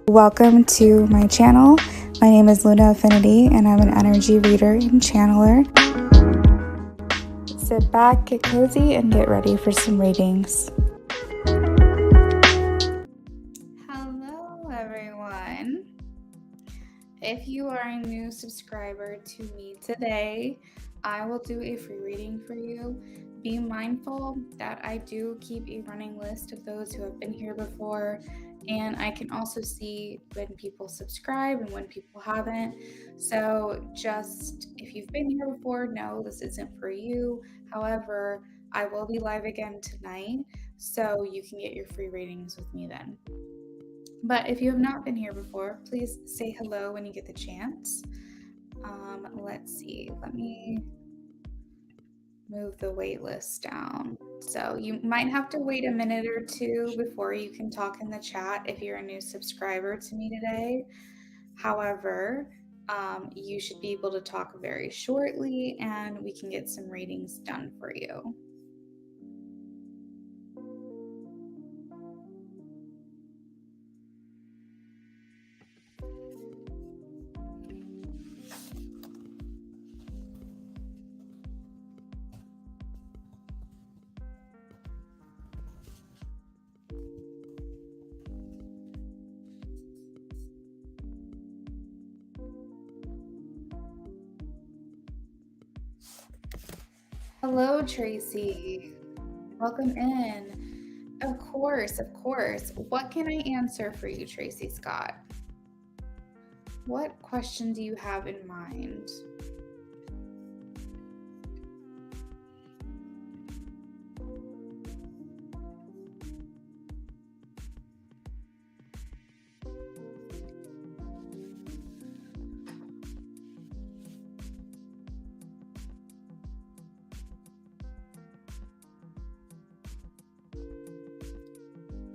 Welcome to my channel. My name is Luna Affinity and I'm an energy reader and channeler. Sit back, get cozy, and get ready for some readings. Hello everyone. If you are a new subscriber to me today, I will do a free reading for you. Be mindful that I do keep a running list of those who have been here before, and I can also see when people subscribe and when people haven't. So just if you've been here before, no, this isn't for you. However, I will be live again tonight, so you can get your free readings with me then. But if you have not been here before, please say hello when you get the chance. Let's see, let me move the wait list down. So you might have to wait a minute or two before you can talk in the chat if you're a new subscriber to me today. However, you should be able to talk very shortly and we can get some readings done for you. Hello, Tracy. Welcome in. Of course, of course. What can I answer for you, Tracy Scott? What question do you have in mind?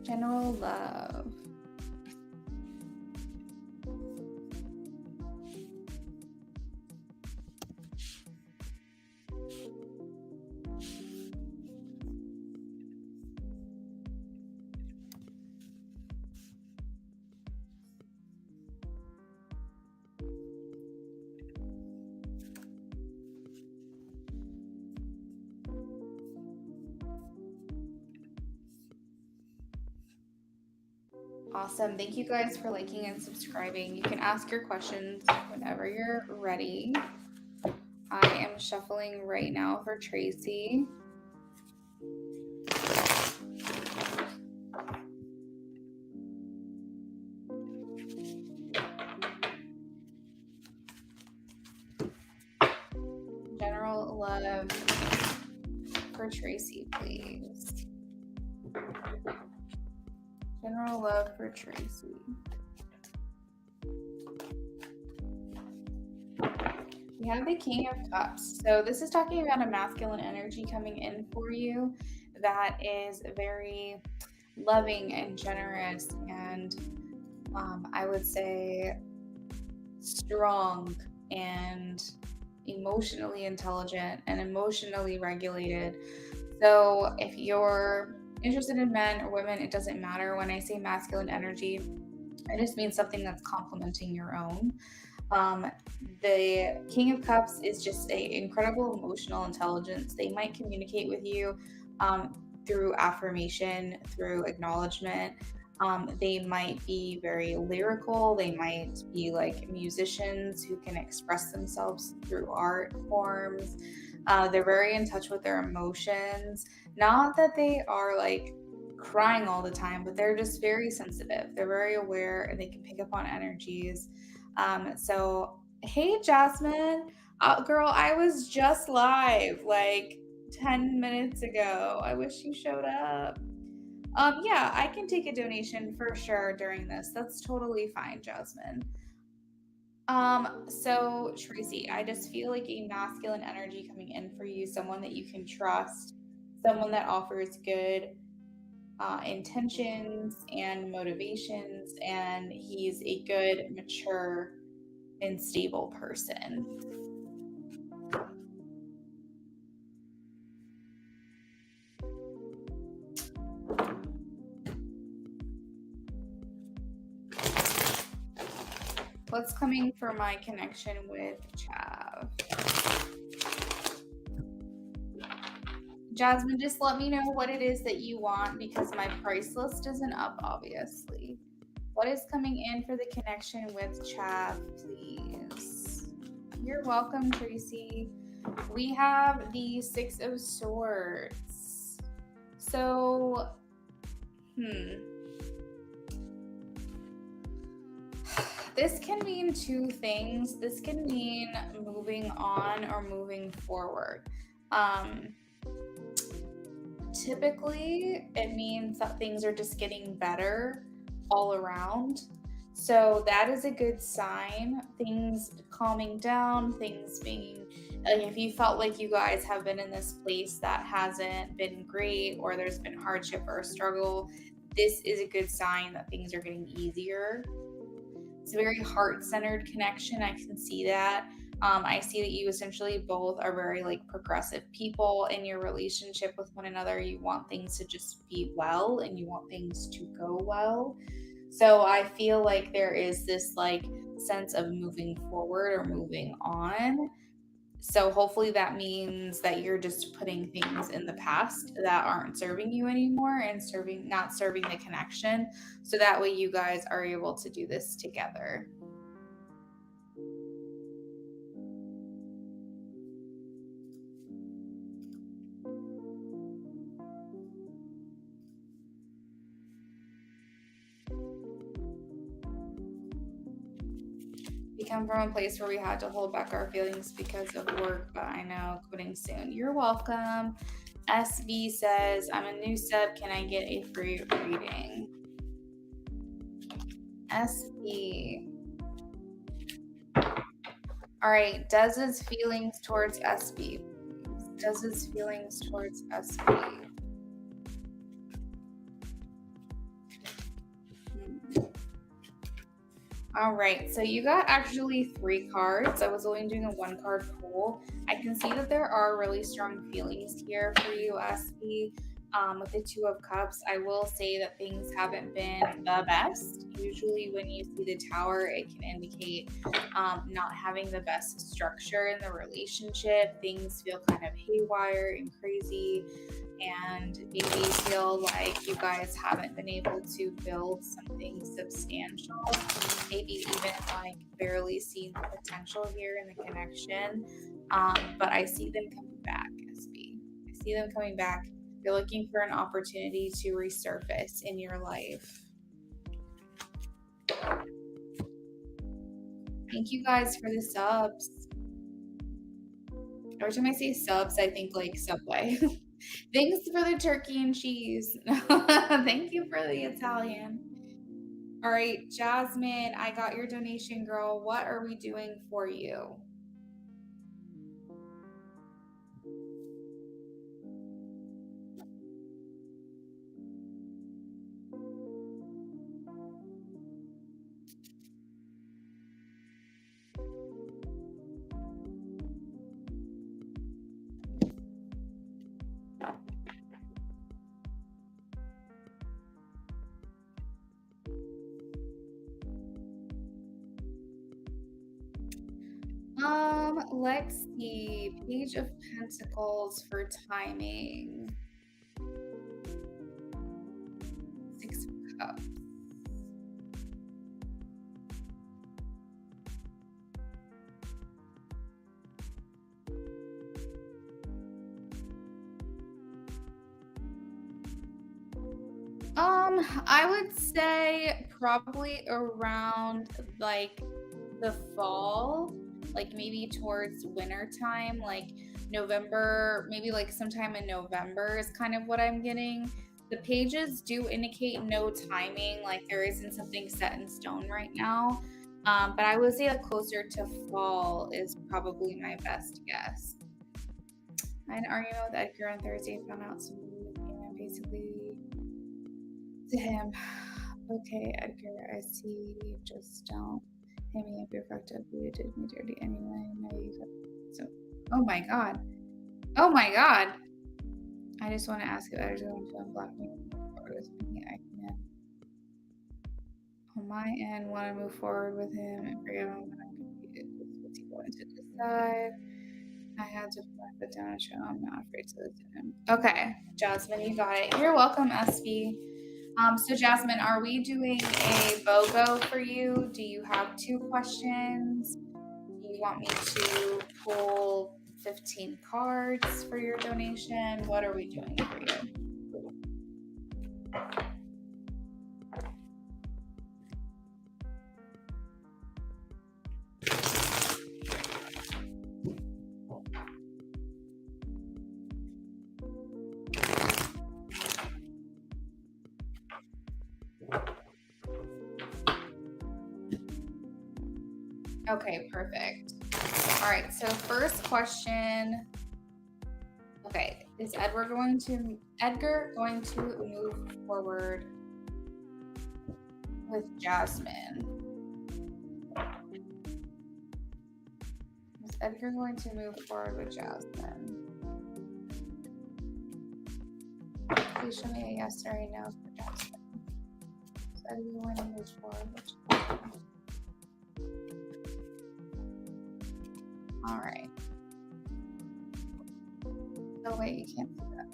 General love. Awesome. Thank you guys for liking and subscribing. You can ask your questions whenever you're ready. I am shuffling right now for Tracy. General love for Tracy, please. General love for Tracy. We have the King of Cups. So this is talking about a masculine energy coming in for you that is very loving and generous and I would say strong and emotionally intelligent and emotionally regulated. So if you're interested in men or women, it doesn't matter. When I say masculine energy, it just means something that's complementing your own. The King of Cups is just an incredible emotional intelligence. They might communicate with you through affirmation, through acknowledgement. They might be very lyrical. They might be like musicians who can express themselves through art forms. They're very in touch with their emotions. Not that they are like crying all the time, but they're just very sensitive. They're very aware and they can pick up on energies. So, hey, Jasmine. Girl, I was just live like 10 minutes ago. I wish you showed up. Yeah, I can take a donation for sure during this. That's totally fine, Jasmine. So Tracy, I just feel like a masculine energy coming in for you, someone that you can trust, someone that offers good intentions and motivations, and he's a good, mature, and stable person. What's coming for my connection with Chav? Jasmine, just let me know what it is that you want because my price list isn't up, obviously. What is coming in for the connection with Chav, please? You're welcome, Tracy. We have the Six of Swords. So, this can mean two things. This can mean moving on or moving forward. Typically, it means that things are just getting better all around. So that is a good sign. Things calming down, things being like if you felt like you guys have been in this place that hasn't been great or there's been hardship or a struggle, this is a good sign that things are getting easier. It's a very heart-centered connection. I can see that. I see that you essentially both are very like progressive people in your relationship with one another. You want things to just be well and you want things to go well. So I feel like there is this like sense of moving forward or moving on. So hopefully that means that you're just putting things in the past that aren't serving you anymore and not serving the connection. So that way you guys are able to do this together. We come from a place where we had to hold back our feelings because of work, but I know quitting soon. You're welcome. SB says, I'm a new sub. Can I get a free reading? SB. All right. Does his feelings towards SB? Does his feelings towards SB? All right, so you got actually 3 cards. I was only doing a 1-card pull. I can see that there are really strong feelings here for you, SB. With the 2 of Cups, I will say that things haven't been the best. Usually when you see the Tower, it can indicate not having the best structure in the relationship. Things feel kind of haywire and crazy, and maybe feel like you guys haven't been able to build something substantial. Maybe even like barely seen the potential here in the connection. But I see them coming back, SB. I see them coming back. You're looking for an opportunity to resurface in your life. Thank you guys for the subs. Every time I say subs, I think like Subway. Thanks for the turkey and cheese. Thank you for the Italian. All right, Jasmine, I got your donation, girl. What are we doing for you? Let's see. Page of Pentacles for timing. 6 of Cups. I would say probably around like the fall, like maybe towards winter time, like November, maybe like sometime in November is kind of what I'm getting. The pages do indicate no timing, like there isn't something set in stone right now. But I would say that closer to fall is probably my best guess. I had an argument with Edgar on Thursday, found out some payment basically to him. Okay, Edgar, I see. Just don't hit me up. You're fucked up. You did me dirty anyway. Now you got so. Oh my god. Oh my god. I just want to ask if Edgar's going to unblock me. I can't. On my end, want to move forward with him and forgive him when I'm confused. What's he going to decide? I had to find the down show. I'm not afraid to listen to him. Okay, Jasmine, you got it. You're welcome, SB. So Jasmine, are we doing a BOGO for you? Do you have 2 questions? Do you want me to pull 15 cards for your donation? What are we doing for you? Okay, perfect. All right, so first question. Okay, is Edgar going to move forward with Jasmine? Is Edgar going to move forward with Jasmine? Please show me a yes or a no for Jasmine. Is Edgar going to move forward with Jasmine? All right. Oh wait, you can't do that.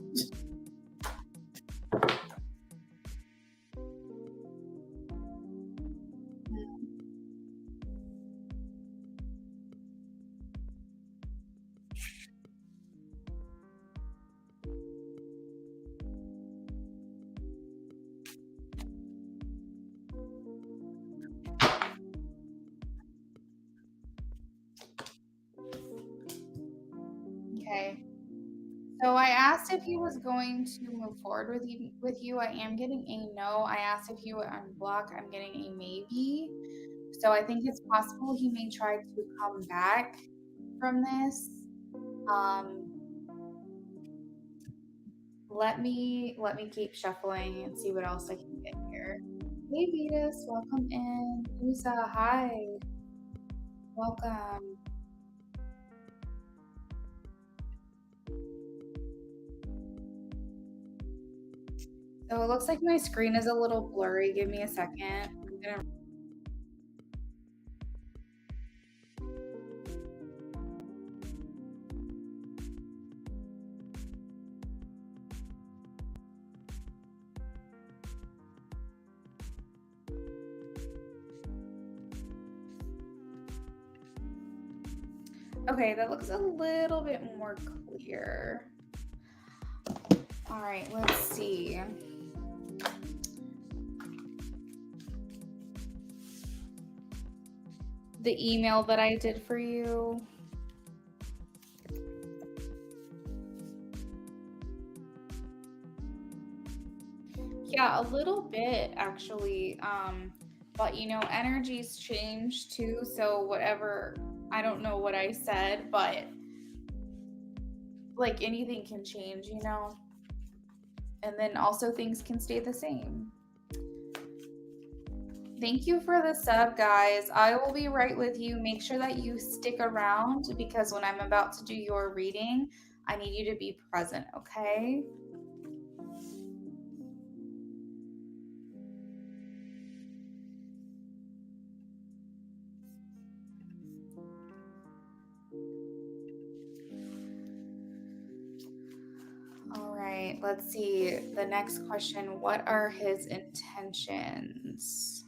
Okay. So I asked if he was going to move forward with you. I am getting a no. I asked if he would unblock. I'm getting a maybe. So I think it's possible he may try to come back from this. Let me keep shuffling and see what else I can get here. Hey Vetus, welcome in. Usa, hi. Welcome. So it looks like my screen is a little blurry. Give me a second. I'm gonna Okay, that looks a little bit more clear. All right, let's see. The email that I did for you. Yeah, a little bit actually. But you know, energies change too. So whatever, I don't know what I said, but like anything can change, you know? And then also things can stay the same. Thank you for the sub, guys. I will be right with you. Make sure that you stick around because when I'm about to do your reading, I need you to be present, okay? All right, let's see. The next question, what are his intentions?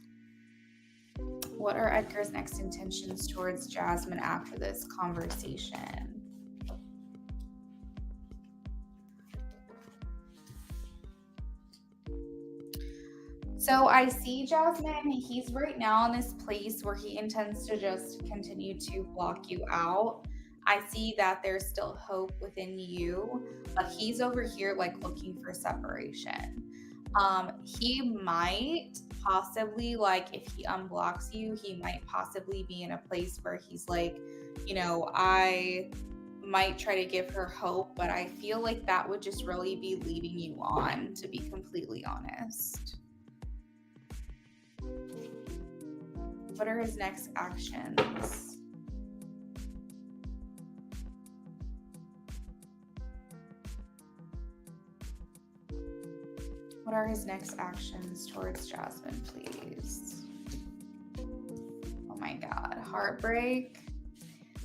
What are Edgar's next intentions towards Jasmine after this conversation? So I see Jasmine, he's right now in this place where he intends to just continue to block you out. I see that there's still hope within you, but he's over here like looking for separation. He might possibly, like, if he unblocks you, he might possibly be in a place where he's like, you know, I might try to give her hope, but I feel like that would just really be leading you on, to be completely honest. What are his next actions? What are his next actions towards Jasmine, please? heartbreak.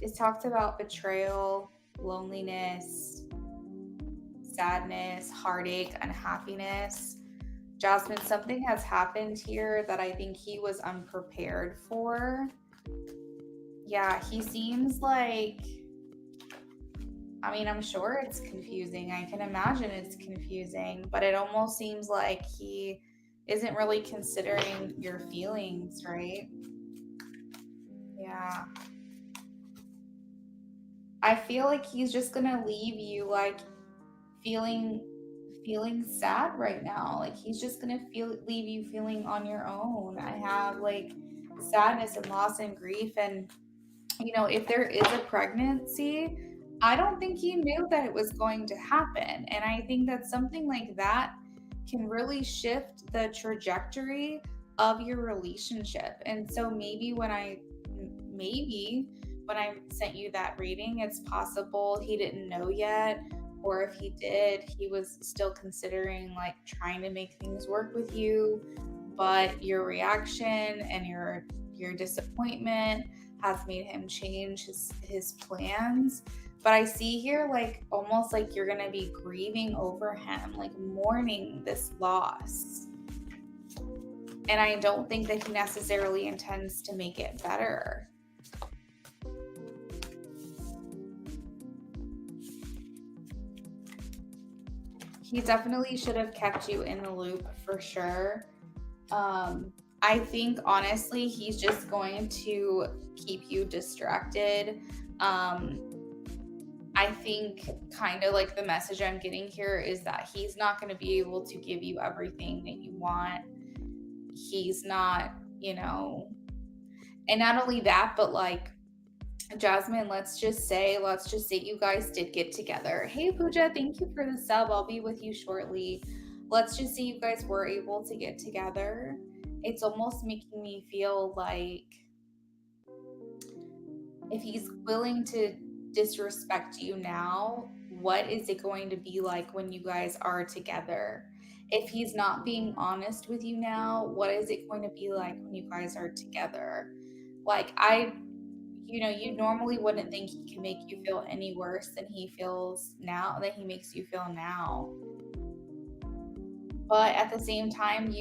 It talks about betrayal, loneliness, sadness, heartache, unhappiness. Jasmine, something has happened here that I think he was unprepared for. Yeah, he seems like, I mean, I'm sure it's confusing. I can imagine it's confusing, but it almost seems like he isn't really considering your feelings, right? Yeah. I feel like he's just gonna leave you like feeling sad right now. Like he's just gonna leave you feeling on your own. I have like sadness and loss and grief, and if there is a pregnancy, I don't think he knew that it was going to happen. And I think that something like that can really shift the trajectory of your relationship. And so maybe when I sent you that reading, it's possible he didn't know yet. Or if he did, he was still considering like trying to make things work with you. But your reaction and your disappointment has made him change his plans. But I see here like almost like you're going to be grieving over him, like mourning this loss. And I don't think that he necessarily intends to make it better. He definitely should have kept you in the loop for sure. I think honestly, he's just going to keep you distracted. I think kind of like the message I'm getting here is that he's not going to be able to give you everything that you want. He's not, and not only that, but like Jasmine, let's just say you guys did get together. Hey Pooja, thank you for the sub. I'll be with you shortly. Let's just say you guys were able to get together. It's almost making me feel like if he's willing to disrespect you now, what is it going to be like when you guys are together? If he's not being honest with you now, what is it going to be like when you guys are together? Like you normally wouldn't think he can make you feel any worse than he makes you feel now. But at the same time,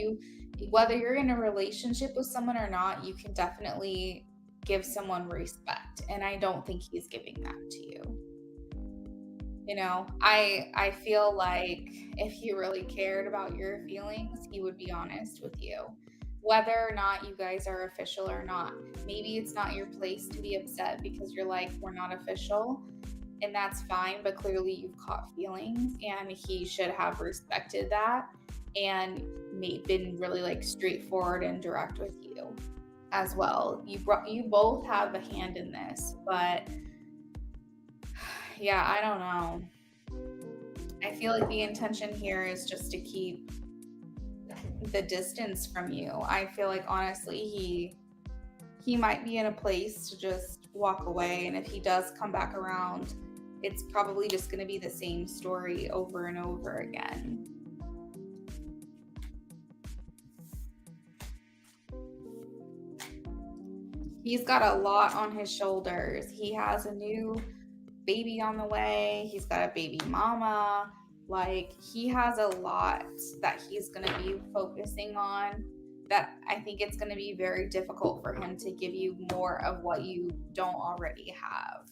whether you're in a relationship with someone or not, you can definitely give someone respect. And I don't think he's giving that to you. I feel like if he really cared about your feelings, he would be honest with you. Whether or not you guys are official or not. Maybe it's not your place to be upset because you're like, we're not official. And that's fine, but clearly you've caught feelings and he should have respected that and been really like straightforward and direct with you as well. You both have a hand in this, but yeah, I don't know. I feel like the intention here is just to keep the distance from you. I feel like honestly he might be in a place to just walk away, and if he does come back around, it's probably just going to be the same story over and over again. He's got a lot on his shoulders. He has a new baby on the way. He's got a baby mama. Like, he has a lot that he's going to be focusing on, that I think it's going to be very difficult for him to give you more of what you don't already have.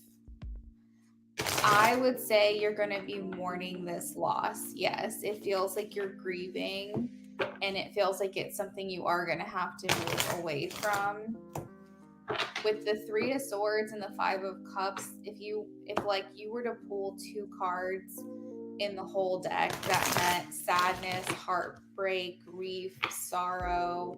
I would say you're going to be mourning this loss. Yes, it feels like you're grieving, and it feels like it's something you are going to have to move away from. With the Three of Swords and the Five of Cups, if you were to pull two cards in the whole deck that meant sadness, heartbreak, grief, sorrow,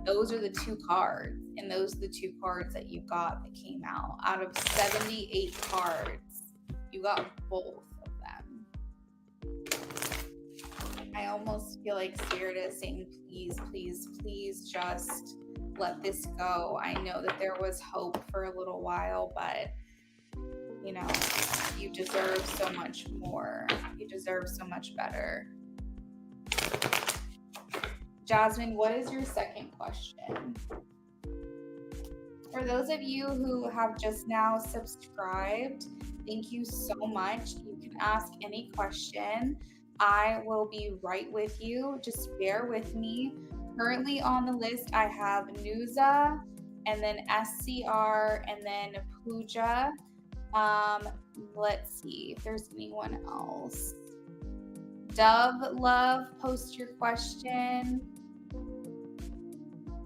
those are the two cards, and those are the two cards that you got that came out of 78 cards. You got both of them. I almost feel like Spirit is saying, please, please, please just let this go. I know that there was hope for a little while, but you deserve so much more. You deserve so much better. Jasmine, what is your second question? for those of you who have just now subscribed, thank you so much. You can ask any question. I will be right with you. Just bear with me. Currently on the list, I have Nuza, and then SCR, and then Pooja. Let's see if there's anyone else. Dove Love, post your question.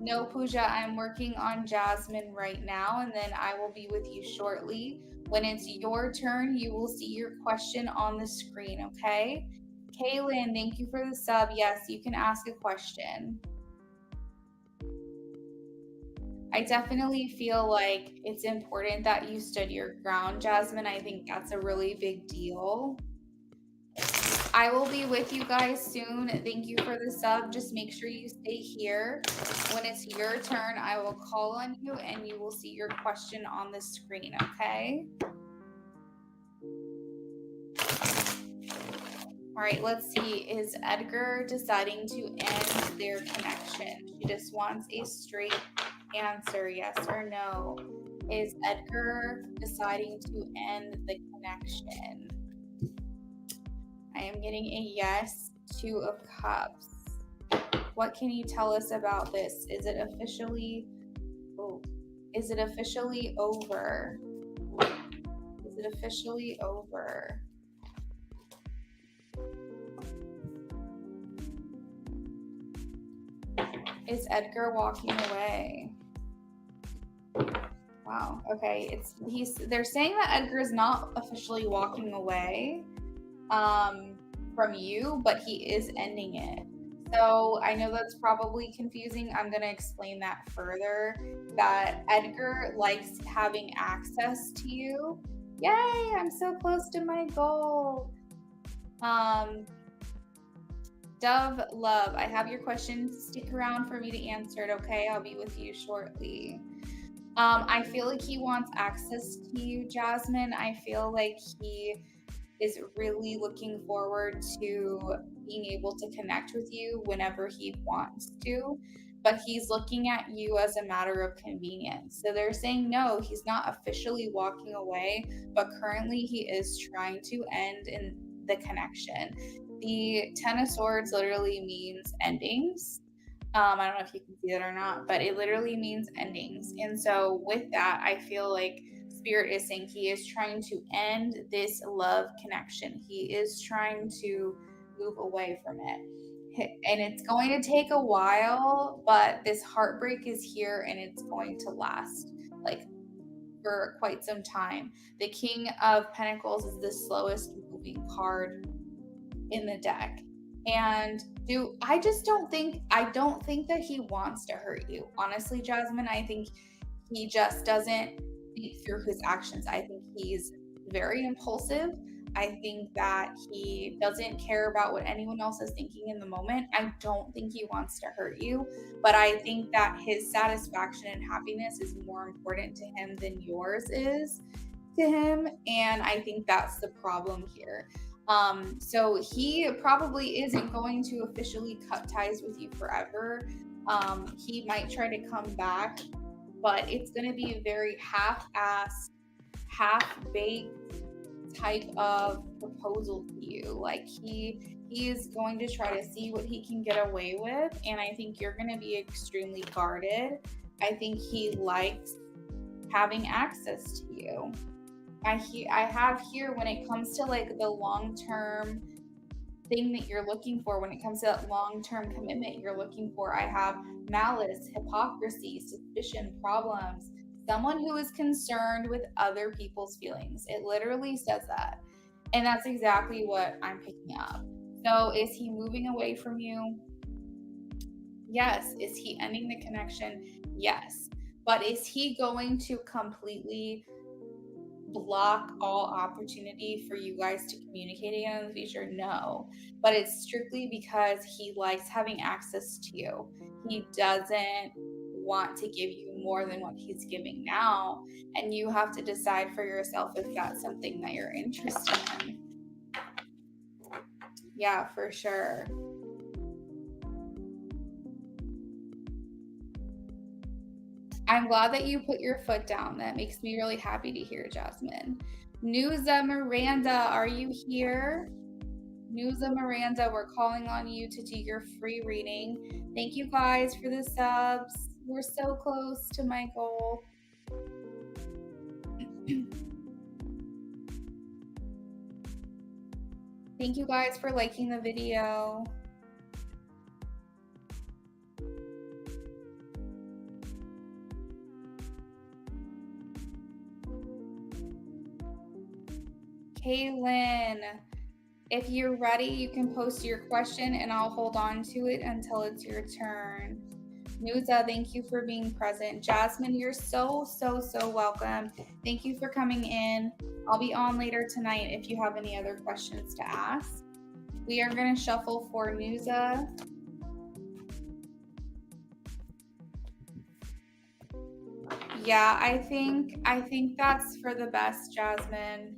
No, Pooja, I'm working on Jasmine right now, and then I will be with you shortly. When it's your turn, you will see your question on the screen, okay? Kaylin, thank you for the sub. Yes, you can ask a question. I definitely feel like it's important that you stood your ground, Jasmine. I think that's a really big deal. I will be with you guys soon. Thank you for the sub. Just make sure you stay here. When it's your turn, I will call on you and you will see your question on the screen, okay? All right, let's see. Is Edgar deciding to end their connection? She just wants a straight answer, yes or no. Is Edgar deciding to end the connection? I am getting a yes, 2 of Cups. What can you tell us about this? Is it officially over? Is it officially over? Is Edgar walking away? Wow, okay. They're saying that Edgar is not officially walking away from you, but he is ending it. So I know that's probably confusing. I'm going to explain that further, that Edgar likes having access to you. Yay, I'm so close to my goal. Dove Love, I have your question. Stick around for me to answer it, okay? I'll be with you shortly. I feel like he wants access to you, Jasmine. I feel like he is really looking forward to being able to connect with you whenever he wants to, but he's looking at you as a matter of convenience. So they're saying no, he's not officially walking away, but currently he is trying to end in the connection. The 10 of Swords literally means endings. I don't know if you can see that or not, but it literally means endings. And so with that, I feel like Spirit is saying he is trying to end this love connection. He is trying to move away from it. And it's going to take a while, but this heartbreak is here and it's going to last like for quite some time. The King of Pentacles is the slowest moving card in the deck. And I don't think that he wants to hurt you. Honestly, Jasmine, I think he just doesn't think through his actions. I think he's very impulsive. I think that he doesn't care about what anyone else is thinking in the moment. I don't think he wants to hurt you, but I think that his satisfaction and happiness is more important to him than yours is to him. And I think that's the problem here. So he probably isn't going to officially cut ties with you forever. He might try to come back, but it's going to be a very half-assed, half-baked type of proposal to you. Like he is going to try to see what he can get away with, and I think you're going to be extremely guarded. I think he likes having access to you. I have here, when it comes to like the long-term thing that you're looking for, when it comes to that long-term commitment you're looking for, I have malice, hypocrisy, suspicion, problems, someone who is concerned with other people's feelings. It literally says that. And that's exactly what I'm picking up. So is he moving away from you? Yes. Is he ending the connection? Yes. But is he going to completely block all opportunity for you guys to communicate again in the future? No. But it's strictly because he likes having access to you. He doesn't want to give you more than what he's giving now, and you have to decide for yourself if that's something that you're interested in. Yeah, for sure. I'm glad that you put your foot down. That makes me really happy to hear, Jasmine. Nuza Miranda, are you here? Nuza Miranda, we're calling on you to do your free reading. Thank you guys for the subs. We're so close to my goal. Thank you guys for liking the video. Kaylin, if you're ready, you can post your question and I'll hold on to it until it's your turn. Nuza, thank you for being present. Jasmine, you're so welcome. Thank you for coming in. I'll be on later tonight if you have any other questions to ask. We are going to shuffle for Nuza. Yeah, I think that's for the best, Jasmine.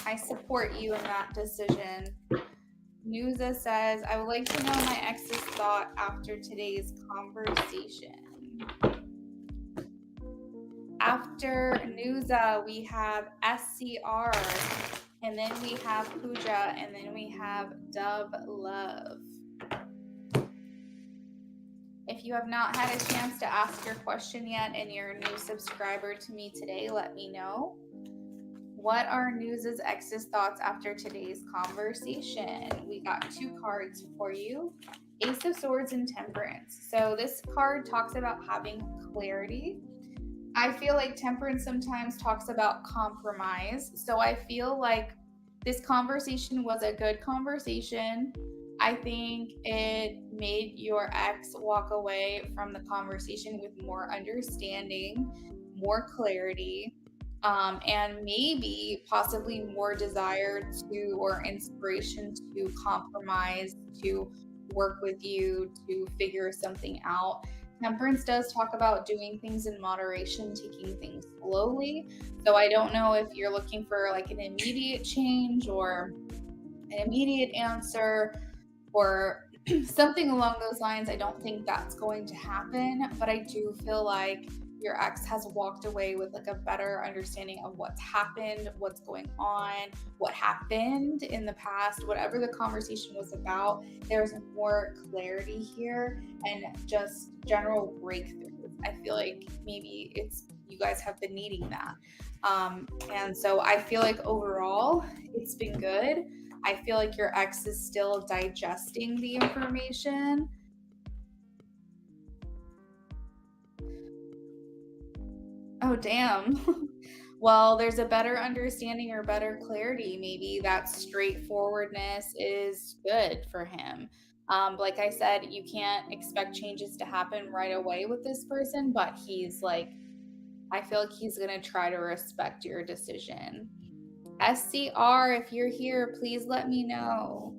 I support you in that decision. Nuza says, I would like to know my ex's thought after today's conversation. After Nuza, we have SCR, and then we have Pooja, and then we have Dub Love. If you have not had a chance to ask your question yet and you're a new subscriber to me today, let me know. What are Nuza's ex's thoughts after today's conversation? We got 2 cards for you, Ace of Swords and Temperance. So this card talks about having clarity. I feel like Temperance sometimes talks about compromise. So I feel like this conversation was a good conversation. I think it made your ex walk away from the conversation with more understanding, more clarity, and maybe possibly more desire to or inspiration to compromise, to work with you, to figure something out. Temperance does talk about doing things in moderation, taking things slowly. So I don't know if you're looking for like an immediate change or an immediate answer or something along those lines. I don't think that's going to happen, but I do feel like your ex has walked away with like a better understanding of what's happened, what's going on, what happened in the past, whatever the conversation was about. There's more clarity here and just general breakthroughs. I feel like maybe it's you guys have been needing that. And so I feel like overall it's been good. I feel like your ex is still digesting the information. Oh, damn. Well, there's a better understanding or better clarity. Maybe that straightforwardness is good for him. Like I said, you can't expect changes to happen right away with this person, but he's like, I feel like he's going to try to respect your decision. SCR, if you're here, please let me know.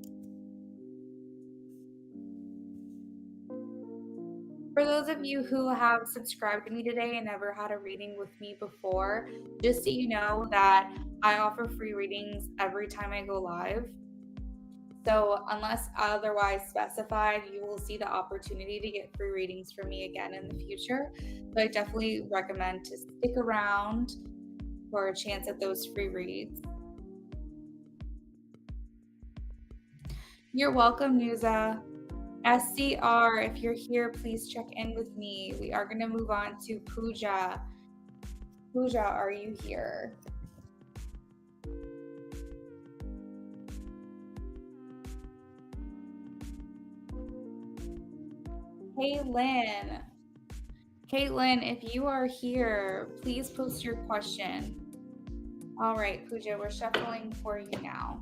For those of you who have subscribed to me today and never had a reading with me before, just so you know that I offer free readings every time I go live. So unless otherwise specified, you will see the opportunity to get free readings from me again in the future. But I definitely recommend to stick around for a chance at those free reads. You're welcome, Nuza. SCR, if you're here, please check in with me. We are going to move on to Pooja. Pooja, are you here? Caitlin. Caitlin, if you are here, please post your question. All right, Pooja, we're shuffling for you now.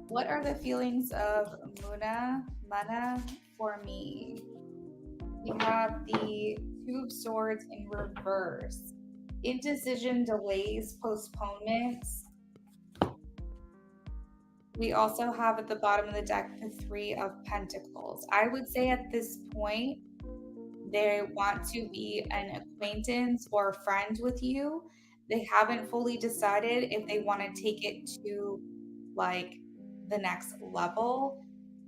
What are the feelings of Mana for me? We have the Two of Swords in reverse. Indecision, delays, postponements. We also have at the bottom of the deck the Three of Pentacles. I would say at this point, they want to be an acquaintance or a friend with you. they haven't fully decided if they want to take it to like the next level.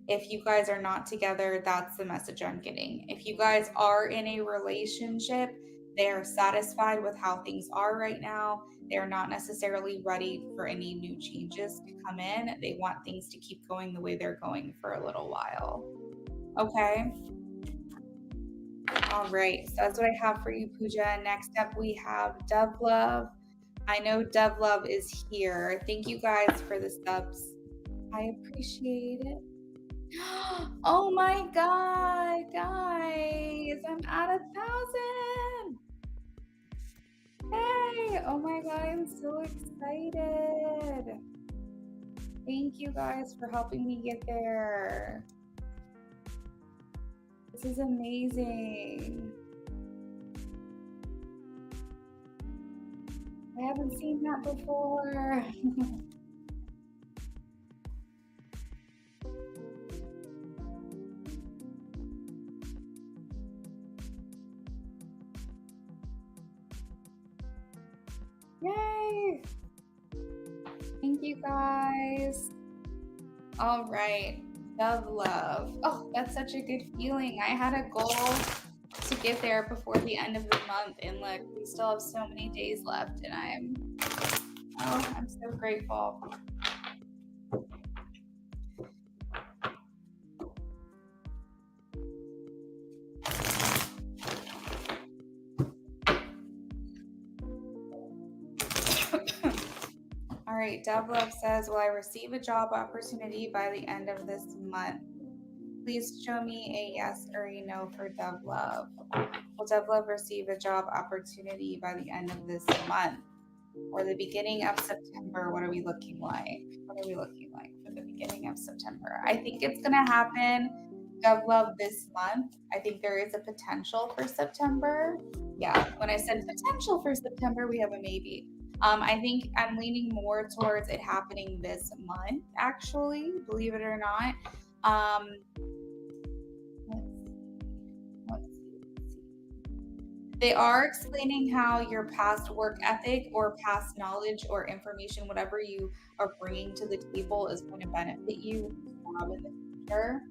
If you guys are not together, that's the message I'm getting. If you guys are in a relationship, they are satisfied with how things are right now. They're not necessarily ready for any new changes to come in. They want things to keep going the way they're going for a little while. Okay. All right. So that's what I have for you, Pooja. Next up, we have Dove Love. I know Dove Love is here. Thank you guys for the subs. I appreciate it. Oh my God, guys, I'm at 1,000. Hey, oh my God, I'm so excited. Thank you guys for helping me get there. This is amazing. I haven't seen that before. Yay! Thank you guys. All right, Dove Love. Oh, that's such a good feeling. I had a goal to get there before the end of the month, and look, we still have so many days left, and I'm so grateful. All right, Dove Love says, will I receive a job opportunity by the end of this month? Please show me a yes or a no for Dove Love. Will Dove Love receive a job opportunity by the end of this month or the beginning of September? What are we looking like? What are we looking like for the beginning of September? I think it's going to happen, Dove Love, this month. I think there is a potential for September. Yeah, when I said potential for September, we have a maybe. I think I'm leaning more towards it happening this month, actually, believe it or not. Let's see. They are explaining how your past work ethic or past knowledge or information, whatever you are bringing to the table, is going to benefit you in the future.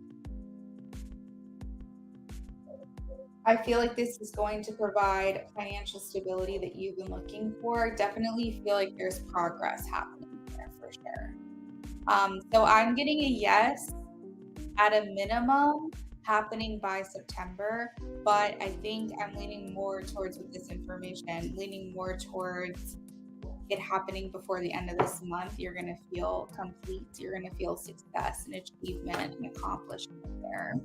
I feel like this is going to provide financial stability that you've been looking for. Definitely feel like there's progress happening there for sure. So I'm getting a yes at a minimum happening by September, but I think I'm leaning more towards with this information, leaning more towards it happening before the end of this month. You're going to feel complete. You're going to feel success and achievement and accomplishment there.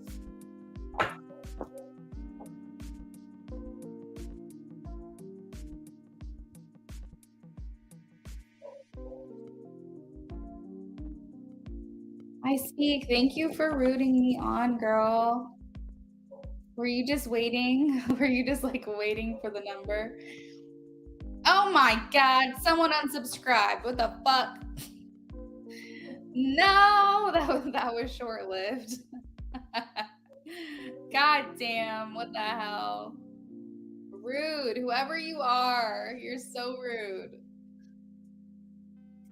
I speak. Thank you for rooting me on, girl. Were you just waiting? Were you just like waiting for the number? Oh my God, someone unsubscribed. What the fuck? No, that was short-lived. God damn, what the hell? Rude, whoever you are, you're so rude.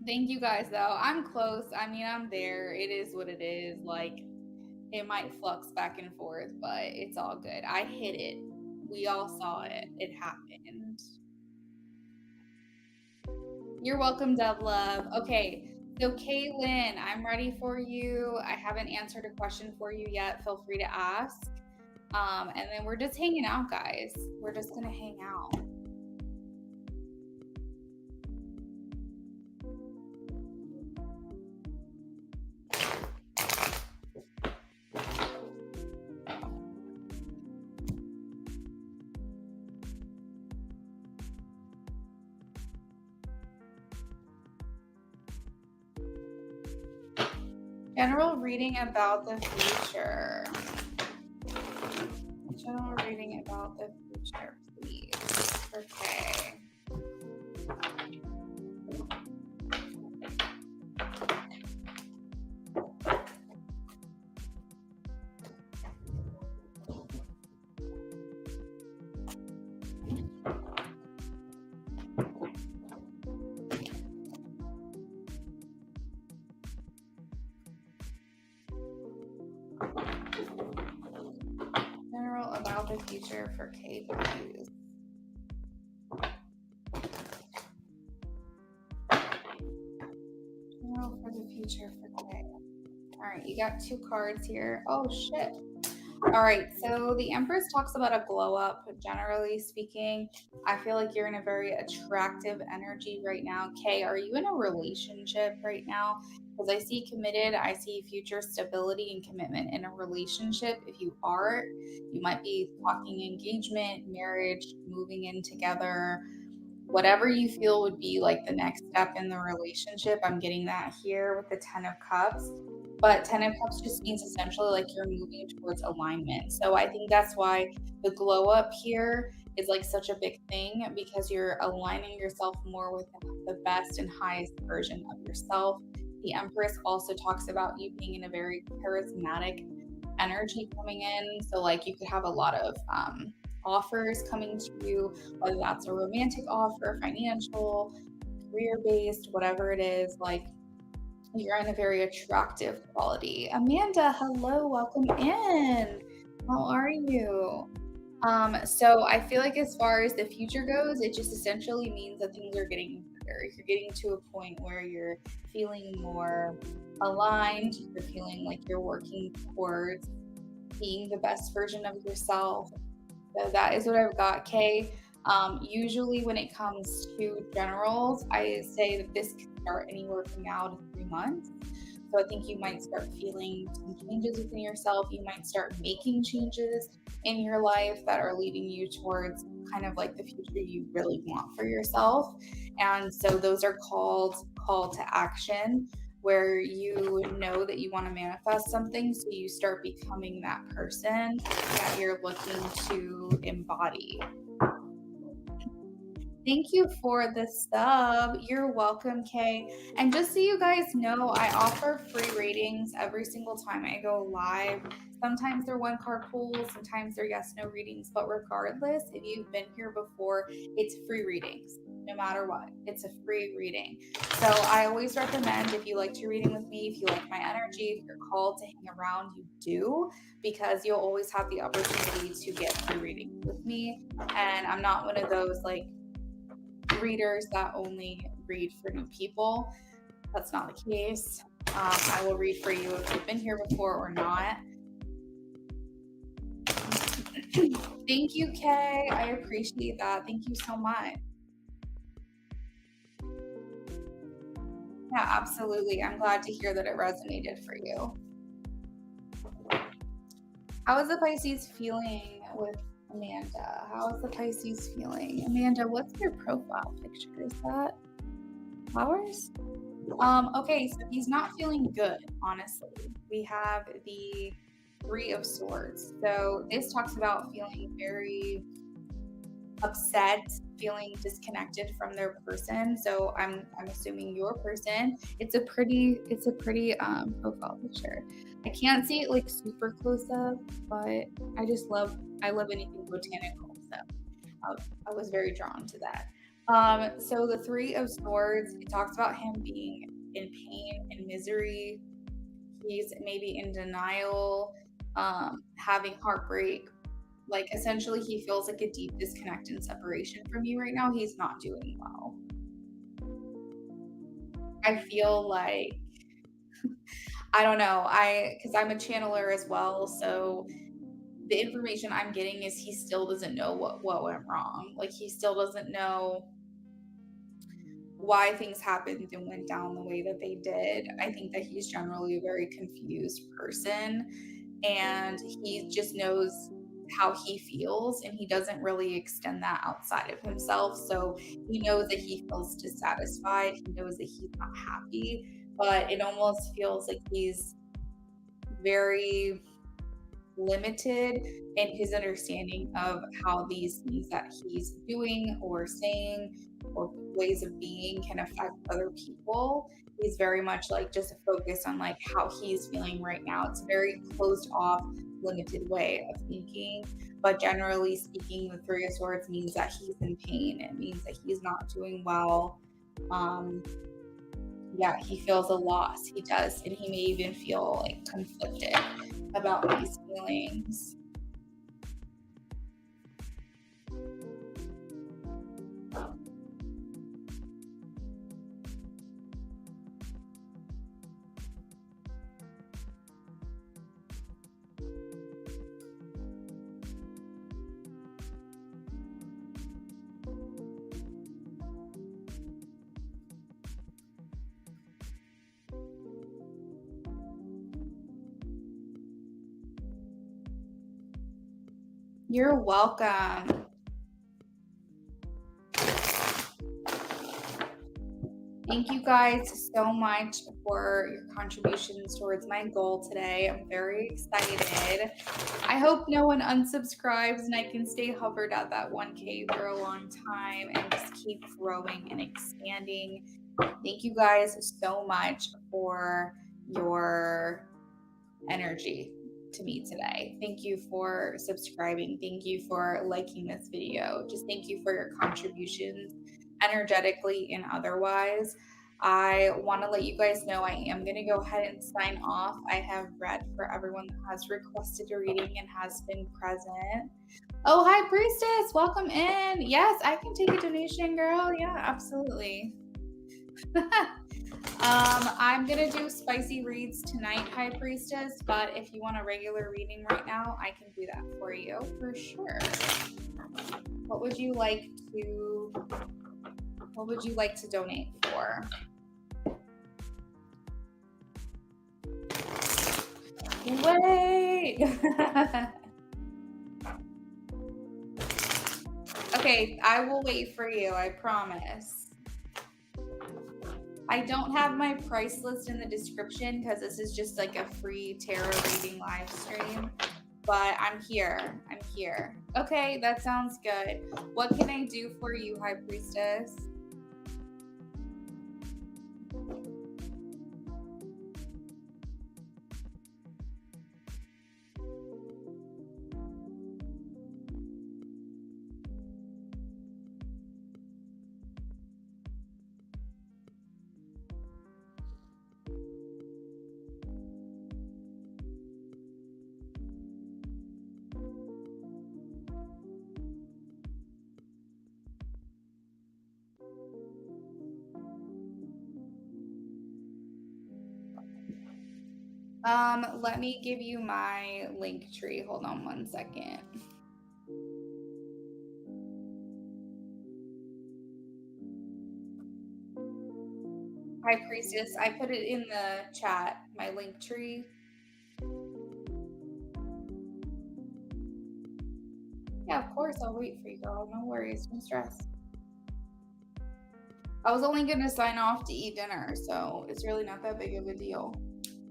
Thank you guys though. I'm close. I mean, I'm there. It is what it is. Like, it might flux back and forth, but it's all good. I hit it. We all saw it. It happened. You're welcome, Dove Love. Okay, so Kaylin, I'm ready for you. I haven't answered a question for you yet. Feel free to ask. And then we're just hanging out, guys. We're just gonna hang out. General reading about the future. General reading about the future, please. Okay. about the future for Kay, please? General for the future for Kay. All right, you got 2 cards here. Oh, shit. All right, so the Empress talks about a glow up. Generally speaking, I feel like you're in a very attractive energy right now. Kay, are you in a relationship right now? Because I see committed, I see future stability and commitment in a relationship. If you are, you might be talking engagement, marriage, moving in together, whatever you feel would be like the next step in the relationship. I'm getting that here with the 10 of Cups. But 10 of Cups just means essentially like you're moving towards alignment. So I think that's why the glow up here is like such a big thing, because you're aligning yourself more with the best and highest version of yourself. The Empress also talks about you being in a very charismatic energy coming in. So like you could have a lot of offers coming to you, whether that's a romantic offer, financial, career based, whatever it is. Like you're in a very attractive quality. Amanda, hello, welcome in. How are you? So I feel like as far as the future goes, it just essentially means that things are getting better. You're getting to a point where you're feeling more aligned. You're feeling like you're working towards being the best version of yourself. So that is what I've got, Kay. Usually when it comes to generals, I say that this can start anywhere from now to 3 months. So I think you might start feeling some changes within yourself. You might start making changes in your life that are leading you towards kind of like the future you really want for yourself. And so those are called call to action, where you know that you want to manifest something. So you start becoming that person that you're looking to embody. Thank you for the sub. You're welcome, Kay. And just so you guys know, I offer free readings every single time I go live. Sometimes they're 1 card pulls, sometimes they're yes, no readings. But regardless, if you've been here before, it's free readings. No matter what, it's a free reading. So I always recommend, if you like to reading with me, if you like my energy, if you're called to hang around, you do, because you'll always have the opportunity to get free readings with me. And I'm not one of those like readers that only read for new people. That's not the case. I will read for you if you've been here before or not. Thank you, Kay. I appreciate that. Thank you so much. Yeah, absolutely. I'm glad to hear that it resonated for you. How is the Pisces feeling with Amanda? How is the Pisces feeling? Amanda, what's your profile picture? Is that flowers? Okay, so he's not feeling good, honestly. We have the 3 of Swords. So this talks about feeling very upset, feeling disconnected from their person. So I'm assuming your person. It's a pretty profile picture. I can't see it like super close up, but I love anything botanical. So I was very drawn to that. So the 3 of Swords, it talks about him being in pain and misery. He's maybe in denial, having heartbreak. Like essentially he feels like a deep disconnect and separation from you right now. He's not doing well. I feel like, I don't know, because I'm a channeler as well. So the information I'm getting is he still doesn't know what went wrong. Like he still doesn't know why things happened and went down the way that they did. I think that he's generally a very confused person, and he just knows how he feels, and he doesn't really extend that outside of himself. So he knows that he feels dissatisfied, he knows that he's not happy, but it almost feels like he's very limited in his understanding of how these things that he's doing or saying or ways of being can affect other people. He's very much like just focused on like how he's feeling right now. It's a very closed off, limited way of thinking. But generally speaking, the 3 of Swords means that he's in pain. It means that he's not doing well. Yeah, he feels a loss. He does, and he may even feel like conflicted about these feelings. You're welcome. Thank you guys so much for your contributions towards my goal today. I'm very excited. I hope no one unsubscribes and I can stay hovered at that 1K for a long time and just keep growing and expanding. Thank you guys so much for your energy to me today. Thank you for subscribing. Thank you for liking this video. Just thank you for your contributions energetically and otherwise. I want to let you guys know I am going to go ahead and sign off. I have read for everyone that has requested a reading and has been present. Oh, hi, Priestess. Welcome in. Yes, I can take a donation, girl. Yeah, absolutely. I'm gonna do spicy reads tonight, High Priestess, but if you want a regular reading right now, I can do that for you for sure. What would you like to donate for? Wait. Okay, I will wait for you, I promise. I don't have my price list in the description because this is just like a free tarot reading live stream. But I'm here. I'm here. Okay, that sounds good. What can I do for you, High Priestess? Let me give you my link tree. Hold on one second. High Priestess, I put it in the chat, my link tree. Yeah, of course, I'll wait for you, girl. No worries, no stress. I was only going to sign off to eat dinner, so it's really not that big of a deal.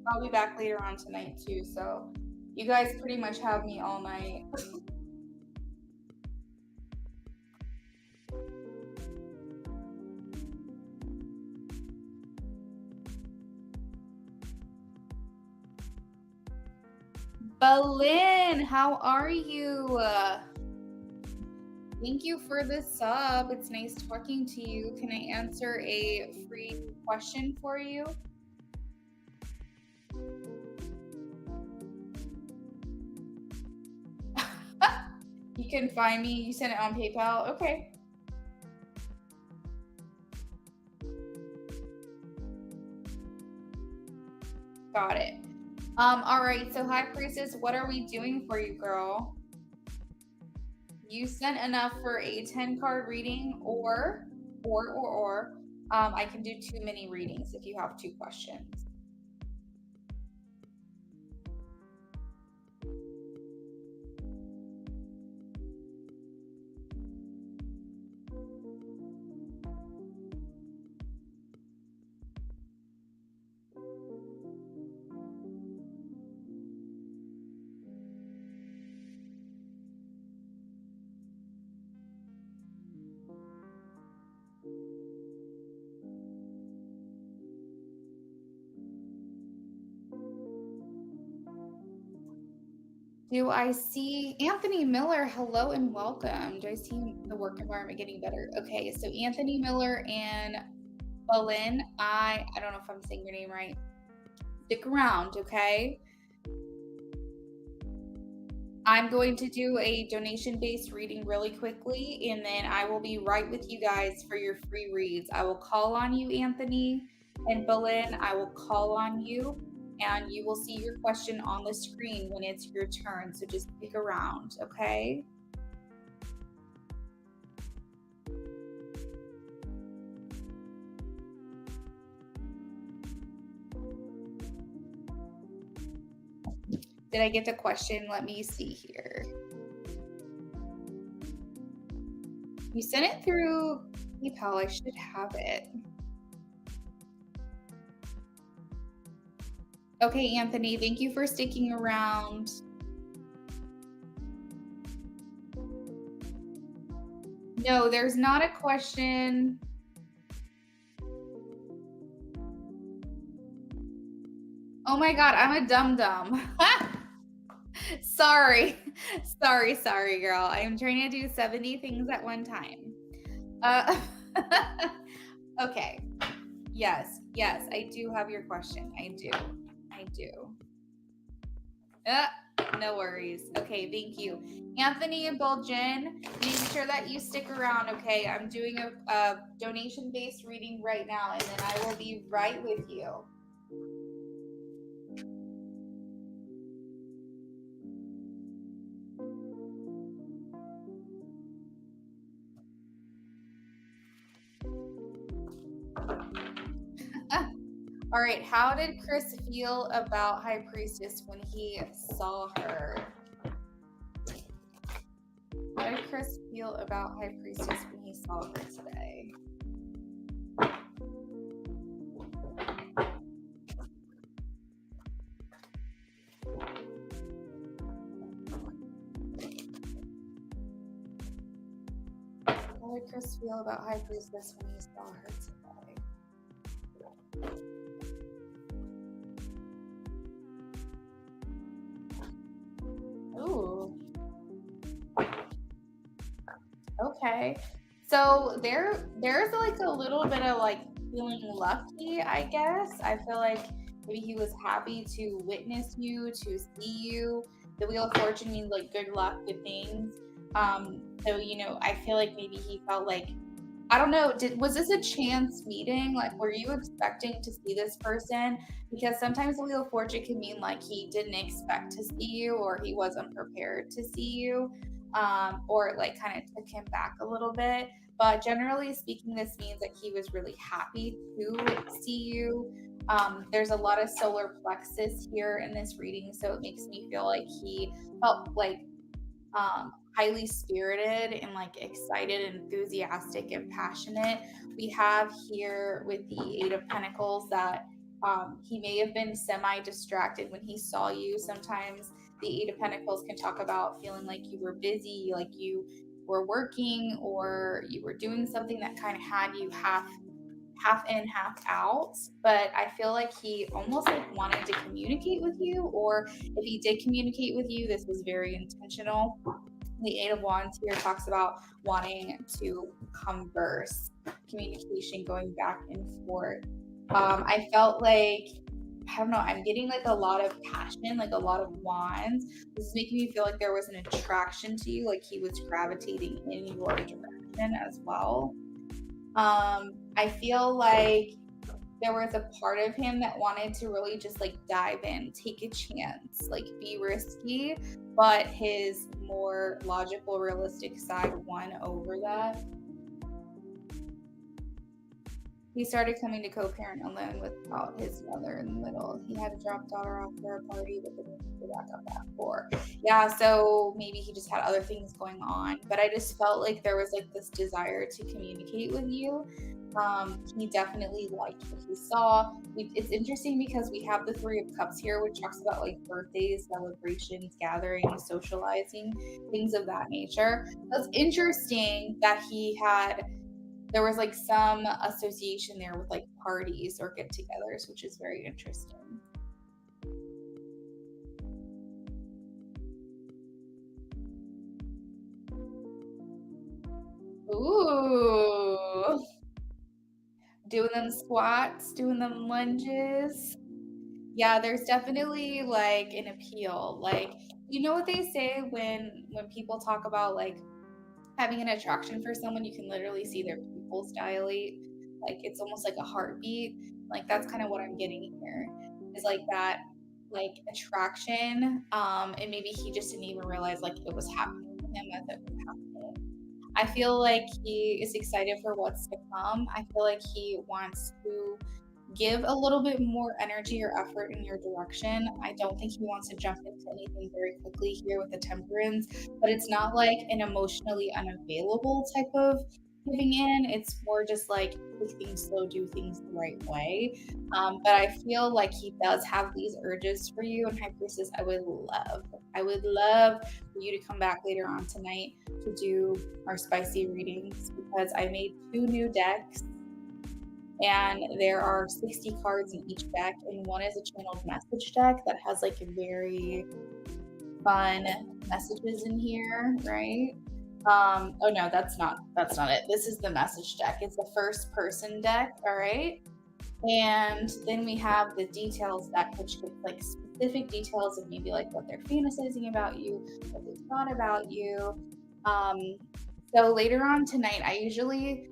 I'll be back later on tonight, too, so you guys pretty much have me all night. Berlin, how are you? Thank you for the sub. It's nice talking to you. Can I answer a free question for you? You can find me. You sent it on PayPal. Okay. Got it. All right. So, High Priestess, what are we doing for you, girl? You sent enough for a 10-card reading, or I can do 2 mini readings if you have 2 questions. Do I see Anthony Miller? Hello and welcome. Do I see the work environment getting better? Okay, so Anthony Miller and Bolin, I don't know if I'm saying your name right. Stick around, okay? I'm going to do a donation-based reading really quickly, and then I will be right with you guys for your free reads. I will call on you, Anthony, and Bolin, I will call on you, and you will see your question on the screen when it's your turn. So just stick around, okay? Did I get the question? Let me see here. You sent it through PayPal. I should have it. Okay, Anthony, thank you for sticking around. No, there's not a question. Oh my God, I'm a dum-dum. Sorry. Sorry, girl. I'm trying to do 70 things at one time. Uh, okay. Yes, I do have your question. I do. Uh, no worries. Okay, thank you. Anthony and Bulgin, make sure that you stick around, okay? I'm doing a donation-based reading right now, and then I will be right with you. All right, how did Chris feel about High Priestess when he saw her? How did Chris feel about High Priestess when he saw her today? How did Chris feel about High Priestess when he saw her today? Ooh. Okay. So there's like a little bit of like feeling lucky, I guess. I feel like maybe he was happy to witness you, to see you. The Wheel of Fortune means like good luck, good things. So I feel like maybe he felt like, I don't know, was this a chance meeting? Like, were you expecting to see this person? Because sometimes the Wheel of Fortune can mean like he didn't expect to see you, or he wasn't prepared to see you, or it like kind of took him back a little bit. But generally speaking, this means that he was really happy to see you. There's a lot of solar plexus here in this reading, so it makes me feel like he felt like highly spirited and like excited, enthusiastic, and passionate. We have here with the Eight of Pentacles that he may have been semi distracted when he saw you. Sometimes the Eight of Pentacles can talk about feeling like you were busy, like you were working or you were doing something that kind of had you half in, half out. But I feel like he almost like wanted to communicate with you, or if he did communicate with you, this was very intentional. The Eight of Wands here talks about wanting to converse, communication, going back and forth. I felt like, I don't know, I'm getting like a lot of passion, like a lot of wands. This is making me feel like there was an attraction to you, like he was gravitating in your direction as well. I feel like there was a part of him that wanted to really just like dive in, take a chance, like be risky, but his more logical, realistic side won over that. He started coming to co-parent alone without his mother in the middle. He had to drop daughter off for a party, but then go back up at 4. Yeah, so maybe he just had other things going on. But I just felt like there was like this desire to communicate with you. He definitely liked what he saw. It's interesting because we have the Three of Cups here, which talks about like birthdays, celebrations, gatherings, socializing, things of that nature. That's interesting that there was like some association there with like parties or get-togethers, which is very interesting. Ooh, doing them squats, doing them lunges. Yeah, there's definitely like an appeal. Like, you know what they say when people talk about like having an attraction for someone, you can literally see their pupils dilate. Like it's almost like a heartbeat. Like that's kind of what I'm getting here. Is like that like attraction. And maybe he just didn't even realize like it was happening to him as it was happening. I feel like he is excited for what's to come. I feel like he wants to give a little bit more energy or effort in your direction. I don't think he wants to jump into anything very quickly here with the temperance, but it's not like an emotionally unavailable type of giving in. It's more just like take things slow, do things the right way. But I feel like he does have these urges for you. And High Priestess, I would love for you to come back later on tonight to do our spicy readings because I made 2 new decks and there are 60 cards in each deck, and one is a channeled message deck that has like a very fun messages in here, right? Oh no, that's not it. This is the message deck. It's the first person deck, all right? And then we have the details deck, which gives like specific details of maybe like what they're fantasizing about you, what they thought about you. So later on tonight, I usually,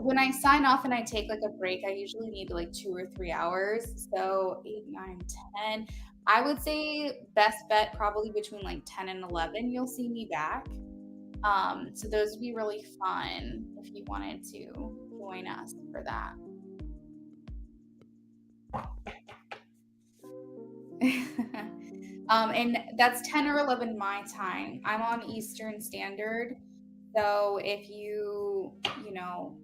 when I sign off and I take like a break, I usually need like 2 or 3 hours. So 8, 9, 10. I would say best bet probably between like 10 and 11, you'll see me back. So those would be really fun if you wanted to join us for that. And that's 10 or 11 my time. I'm on Eastern Standard. So if you know,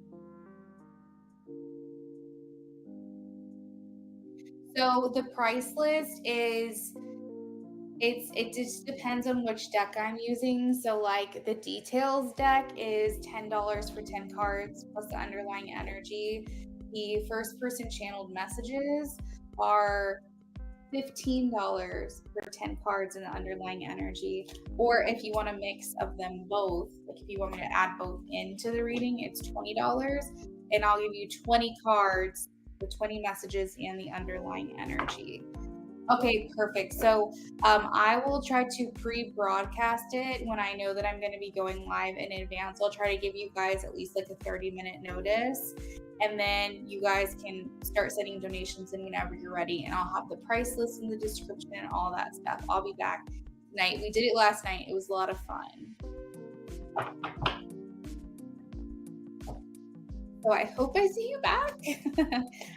so the price list is it just depends on which deck I'm using. So like the details deck is $10 for 10 cards plus the underlying energy. The first person channeled messages are $15 for 10 cards and the underlying energy. Or if you want a mix of them both, like if you want me to add both into the reading, it's $20 and I'll give you 20 cards, the 20 messages and the underlying energy. Okay, perfect. So I will try to pre-broadcast it when I know that I'm going to be going live in advance. I'll try to give you guys at least like a 30-minute notice. And then you guys can start sending donations in whenever you're ready. And I'll have the price list in the description and all that stuff. I'll be back tonight. We did it last night. It was a lot of fun. So I hope I see you back.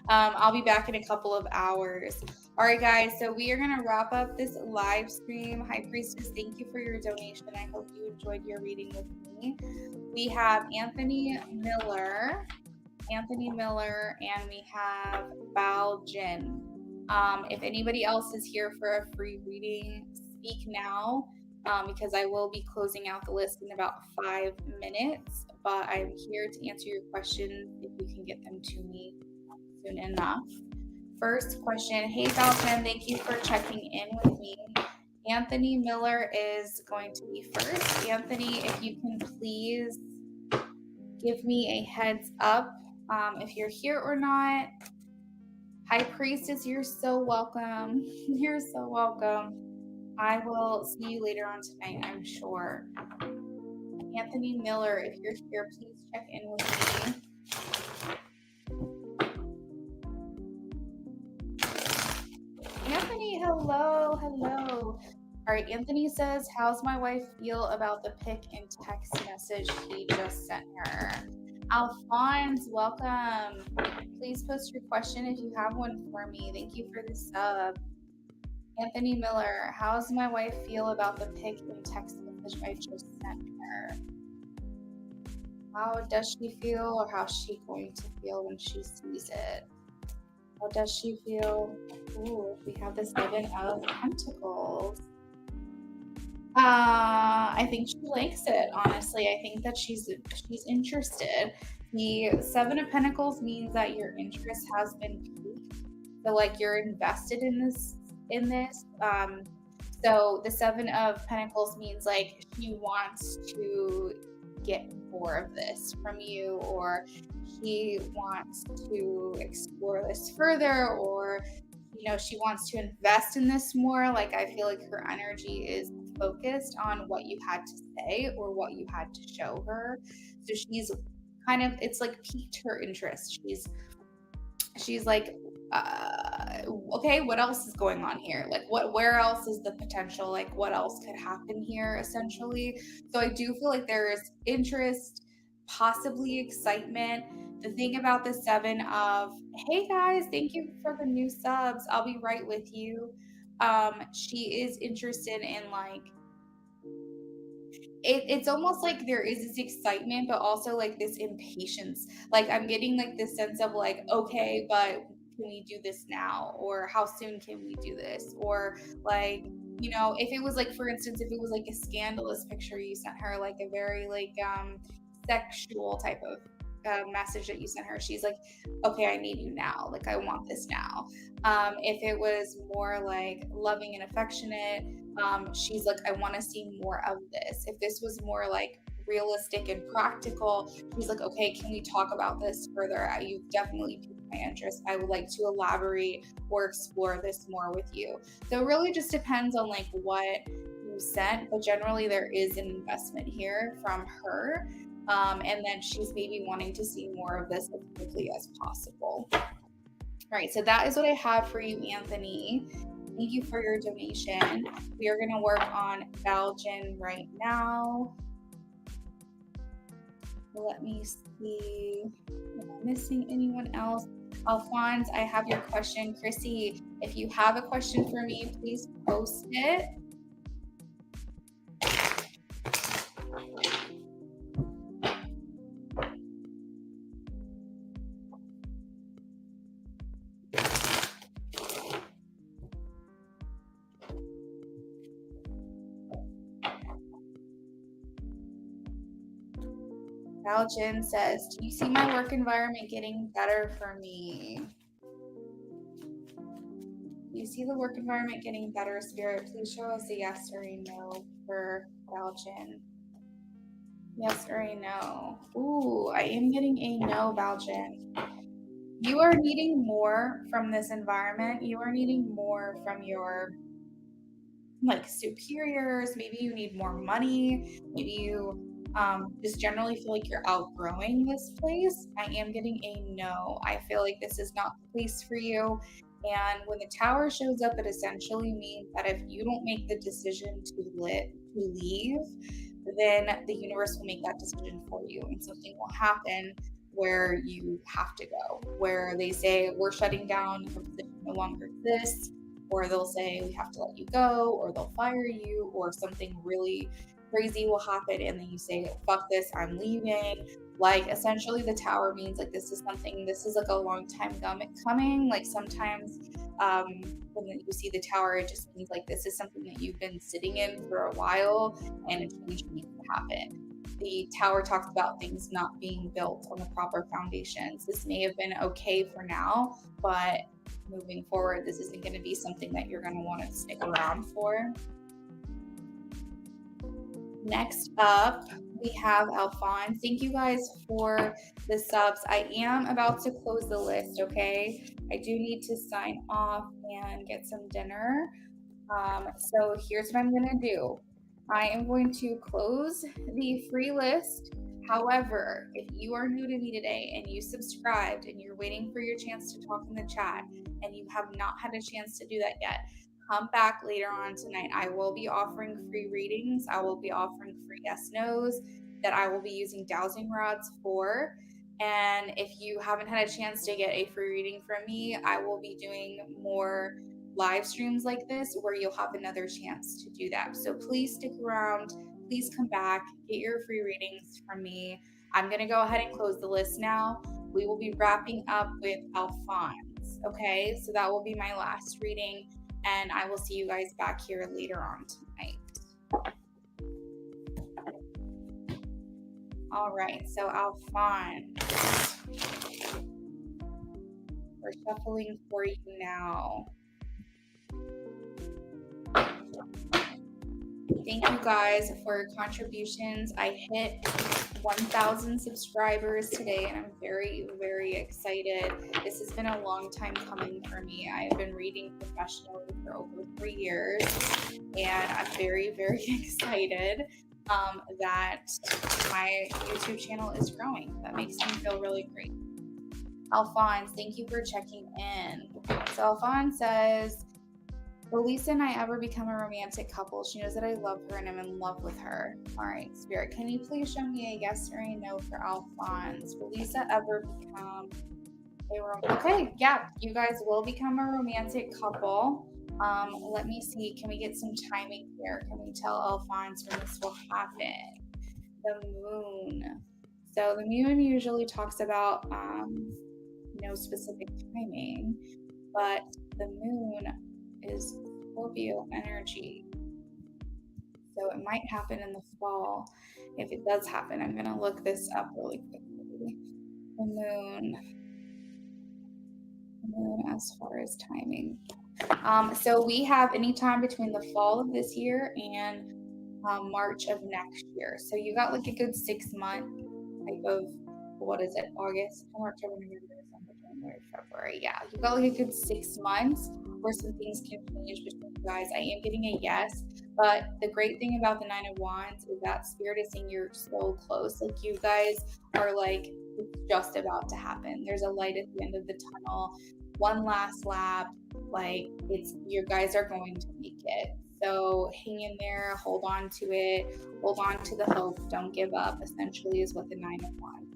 I'll be back in a couple of hours. All right, guys. So we are going to wrap up this live stream. High Priestess, thank you for your donation. I hope you enjoyed your reading with me. We have Anthony Miller, and we have Bao Jin. If anybody else is here for a free reading, speak now. Because I will be closing out the list in about 5 minutes, but I'm here to answer your questions if you can get them to me soon enough. First question, hey Falcon, thank you for checking in with me. Anthony Miller is going to be first. Anthony, if you can please give me a heads up if you're here or not. High Priestess, you're so welcome. You're so welcome. I will see you later on tonight, I'm sure. Anthony Miller, if you're here, please check in with me. Anthony, hello. All right, Anthony says, how's my wife feel about the pic and text message he just sent her? Alphonse, welcome. Please post your question if you have one for me. Thank you for the sub. Anthony Miller, how does my wife feel about the pic and text message I just sent her? How does she feel, or how's she going to feel when she sees it? How does she feel? Ooh, we have the 7 of Pentacles. I think she likes it, honestly. I think that she's interested. The 7 of Pentacles means that your interest has been piqued. So like you're invested in this. So the 7 of Pentacles means like she wants to get more of this from you, or she wants to explore this further, or she wants to invest in this more. Like I feel like her energy is focused on what you had to say or what you had to show her. So she's kind of, it's like piqued her interest. She's like, okay, what else is going on here? Like where else is the potential? Like what else could happen here essentially? So I do feel like there is interest. possibly excitement. The thing about the seven of, hey guys, thank you for the new subs. I'll be right with you. She is interested in like it's almost like there is this excitement, but also like this impatience. Like I'm getting like this sense of like, okay, but can we do this now? Or how soon can we do this? Or like, if it was like, for instance, if it was like a scandalous picture you sent her, like a very like sexual type of message that you sent her, she's like, okay, I need you now. Like I want this now. If it was more like loving and affectionate, she's like, I want to see more of this. If this was more like realistic and practical, she's like, okay, can we talk about this further? You've definitely piqued my interest. I would like to elaborate or explore this more with you. So it really just depends on like what you sent, but generally there is an investment here from her. And then she's maybe wanting to see more of this as quickly as possible. All right, so that is what I have for you, Anthony. Thank you for your donation. We are going to work on Belgian right now. Let me see. Am I missing anyone else? Alphonse, I have your question. Chrissy, if you have a question for me, please post it. Belgian says, do you see my work environment getting better for me? Do you see the work environment getting better, Spirit? Please show us a yes or a no for Belgian. Yes or a no? Ooh, I am getting a no, Belgian. You are needing more from this environment. You are needing more from your like superiors. Maybe you need more money. Maybe you just generally feel like you're outgrowing this place. I am getting a no. I feel like this is not the place for you. And when the tower shows up, it essentially means that if you don't make the decision to leave, then the universe will make that decision for you, and something will happen where you have to go. Where they say we're shutting down, your position no longer exists, or they'll say we have to let you go, or they'll fire you, or something really crazy will happen and then you say fuck this, I'm leaving. Like essentially the tower means like this is like a long time coming. Like sometimes when you see the tower, it just means like this is something that you've been sitting in for a while and a change needs to happen. The tower talks about things not being built on the proper foundations. This may have been okay for now, but moving forward, this isn't going to be something that you're going to want to stick around for. Next up, we have Alphonse. Thank you guys for the subs. I am about to close the list, okay? I do need to sign off and get some dinner. So here's what I'm going to do. I am going to close the free list. However, if you are new to me today and you subscribed and you're waiting for your chance to talk in the chat and you have not had a chance to do that yet, come back later on tonight. I will be offering free readings. I will be offering free yes nos that I will be using dowsing rods for. And if you haven't had a chance to get a free reading from me, I will be doing more live streams like this where you'll have another chance to do that. So please stick around. Please come back, get your free readings from me. I'm going to go ahead and close the list now. We will be wrapping up with Alphonse. Okay, so that will be my last reading, and I will see you guys back here later on tonight. All right, so Alphonse, we're shuffling for you now. Thank you guys for your contributions. I hit 1,000 subscribers today, and I'm very, very excited. This has been a long time coming for me. I've been reading professionally for over 3 years, and I'm very, very excited that my YouTube channel is growing. That makes me feel really great. Alphonse, thank you for checking in. So Alphonse says, Will Lisa and I ever become a romantic couple? She knows that I love her and I'm in love with her. All right, Spirit, can you please show me a yes or a no for Alphonse? Will Lisa ever become okay, yeah, you guys will become a romantic couple. Let me see. Can we get some timing here? Can we tell Alphonse when this will happen? The moon. So the moon usually talks about no specific timing, but the moon is Scorpio energy. So it might happen in the fall. If it does happen, I'm going to look this up really quickly. The moon as far as timing. So we have any time between the fall of this year and March of next year. So you got like a good 6 month type of, what is it, August, March, November, December, January, February. Yeah, you got like a good 6 months where some things can change between you guys. I am getting a yes, but the great thing about the Nine of Wands is that Spirit is saying you're so close. Like you guys are like, it's just about to happen. There's a light at the end of the tunnel. One last lap, like you guys are going to make it. So hang in there, hold on to it, hold on to the hope, don't give up, essentially is what the Nine of Wands.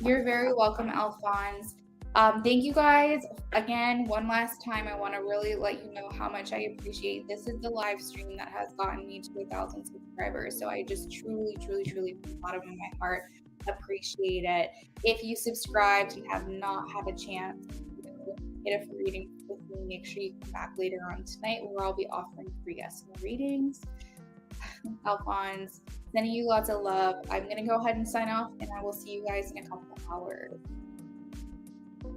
You're very welcome, Alphonse. Thank you guys. Again, one last time, I want to really let you know how much I appreciate. This is the live stream that has gotten me to 1,000 subscribers. So I just truly, truly, truly, from the bottom of my heart, appreciate it. If you subscribed, you have not had a chance to get a free reading with me, make sure you come back later on tonight where I'll be offering free estimate readings. Alphonse, sending you lots of love. I'm going to go ahead and sign off, and I will see you guys in a couple of hours.